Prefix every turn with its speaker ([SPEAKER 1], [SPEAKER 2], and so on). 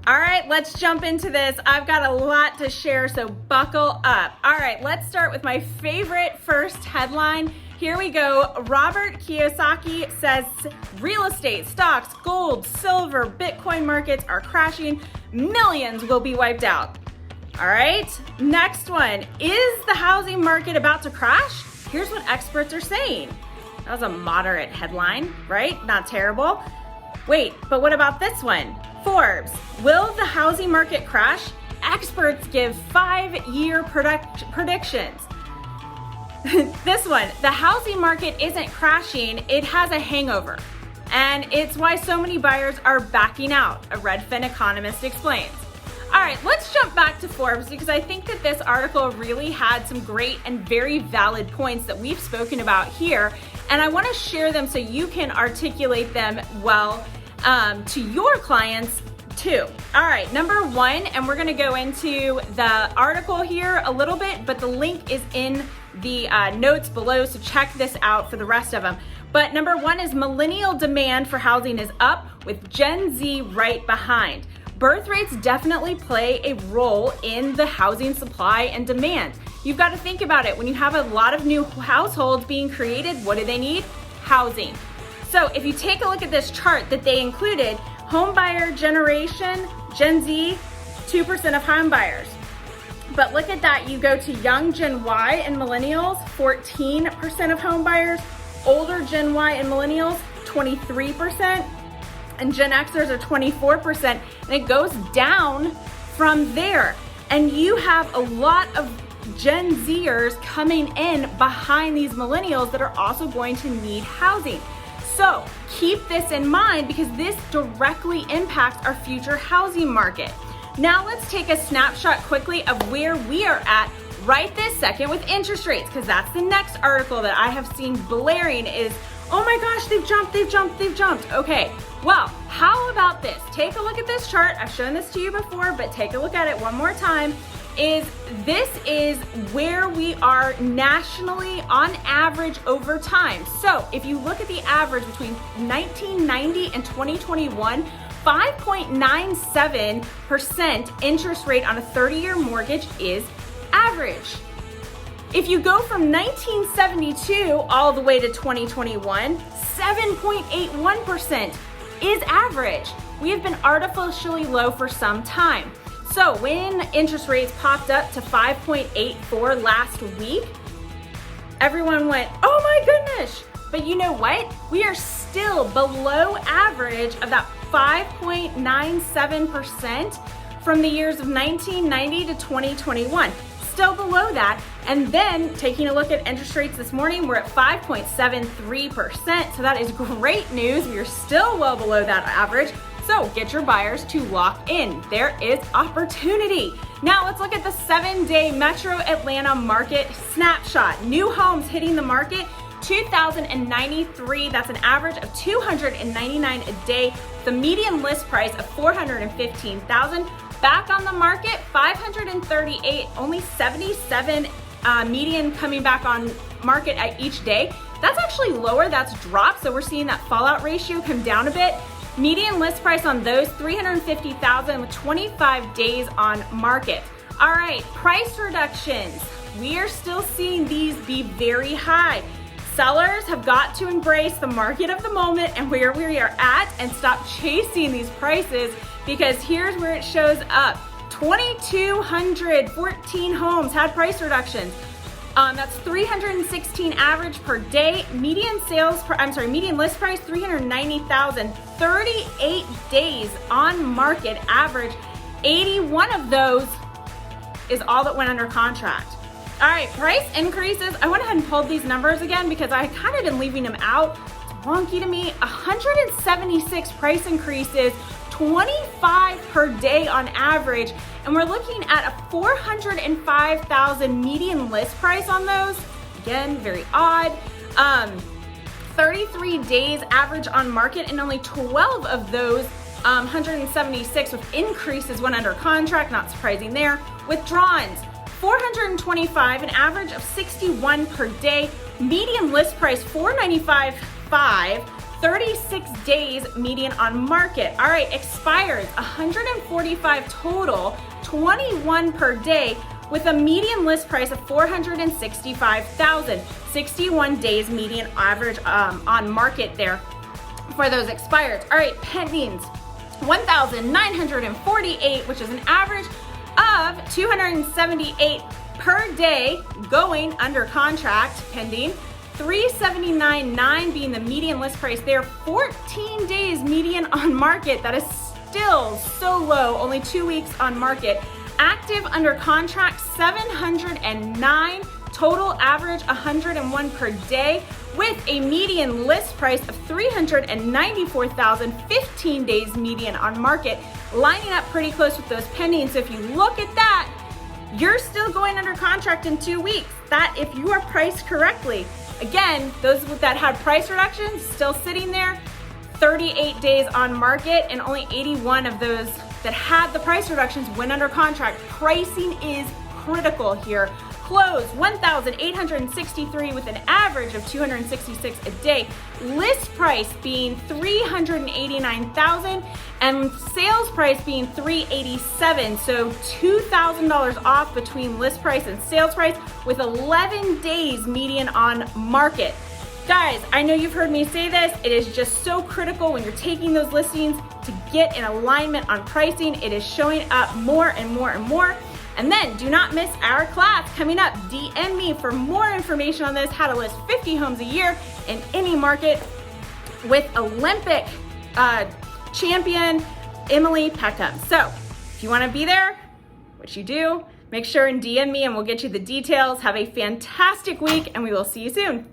[SPEAKER 1] All right, let's jump into this. I've got a lot to share, so buckle up. All right, let's start with my favorite first headline. Here we go. Robert Kiyosaki says real estate, stocks, gold, silver, Bitcoin markets are crashing. Millions will be wiped out. All right, next one. Is the housing market about to crash? Here's what experts are saying. That was a moderate headline, right? Not terrible. Wait, but what about this one? Forbes, will the housing market crash? Experts give 5-year predictions. This one, the housing market isn't crashing, it has a hangover. And it's why so many buyers are backing out, a Redfin economist explains. All right, let's jump back to Forbes because I think that this article really had some great and very valid points that we've spoken about here. And I want to share them so you can articulate them well to your clients too. All right, number one, and we're going to go into the article here a little bit, but the link is in the notes below, so check this out for the rest of them. But number one is millennial demand for housing is up with Gen Z right behind. Birth rates definitely play a role in the housing supply and demand. You've got to think about it. When you have a lot of new households being created, what do they need? Housing. So if you take a look at this chart that they included, home buyer generation, Gen Z, 2% of home buyers. But look at that, you go to young Gen Y and millennials, 14% of home buyers, older Gen Y and millennials, 23%, and Gen Xers are 24%, and it goes down from there. And you have a lot of Gen Zers coming in behind these millennials that are also going to need housing. So keep this in mind because this directly impacts our future housing market. Now let's take a snapshot quickly of where we are at right this second with interest rates, because that's the next article that I have seen blaring is, oh my gosh, they've jumped. Okay, well, how about this? Take a look at this chart. I've shown this to you before, but take a look at it one more time. This is where we are nationally on average over time. So if you look at the average between 1990 and 2021, 5.97% interest rate on a 30-year mortgage is average. If you go from 1972 all the way to 2021, 7.81% is average. We have been artificially low for some time. So when interest rates popped up to 5.84 last week, everyone went, oh my goodness. But you know what? We are still below average of that 5.97% from the years of 1990 to 2021. Still below that. And then taking a look at interest rates this morning, we're at 5.73%. So that is great news. We are still well below that average. So get your buyers to lock in. There is opportunity. Now let's look at the 7-day Metro Atlanta market snapshot. New homes hitting the market, 2,093. That's an average of 299 a day. The median list price of 415,000. Back on the market, 538. Only 77 median coming back on market at each day. That's actually lower. That's dropped. So we're seeing that fallout ratio come down a bit. Median list price on those, 350,000 with 25 days on market. All right, price reductions. We are still seeing these be very high. Sellers have got to embrace the market of the moment and where we are at and stop chasing these prices, because here's where it shows up. 2,214 homes had price reductions. That's 316 average per day. Median list price, 390,000. 38 days on market average. 81 of those is all that went under contract. All right, price increases. I went ahead and pulled these numbers again because I kind of been leaving them out. It's wonky to me. 176 price increases, 25 per day on average. And we're looking at a 405,000 median list price on those. Again, very odd. 33 days average on market, and only 12 of those 176 with increases went under contract. Not surprising there. Withdrawals, 425, an average of 61 per day. Median list price, 495.5. 36 days median on market. All right, expires 145 total, 21 per day, with a median list price of $465,000. 61 days median average on market there for those expireds. All right, pendings, 1,948, which is an average of 278 per day going under contract pending. 379.9 being the median list price there. 14 days median on market. That is still so low, only 2 weeks on market. Active under contract, 709. Total average, 101 per day, with a median list price of $394,000, 15 days median on market, lining up pretty close with those pending. So if you look at that, you're still going under contract in 2 weeks. That if you are priced correctly. Again, those that had price reductions still sitting there, 38 days on market, and only 81 of those that had the price reductions went under contract. Pricing is critical here. Close 1,863 with an average of 266 a day. List price being 389,000 and sales price being 387. So $2,000 off between list price and sales price with 11 days median on market. Guys, I know you've heard me say this. It is just so critical when you're taking those listings to get in alignment on pricing. It is showing up more and more and more. And then do not miss our class coming up. DM me for more information on this, how to list 50 homes a year in any market with Olympic champion Emily Peckham. So if you want to be there, which you do, make sure and DM me and we'll get you the details. Have a fantastic week and we will see you soon.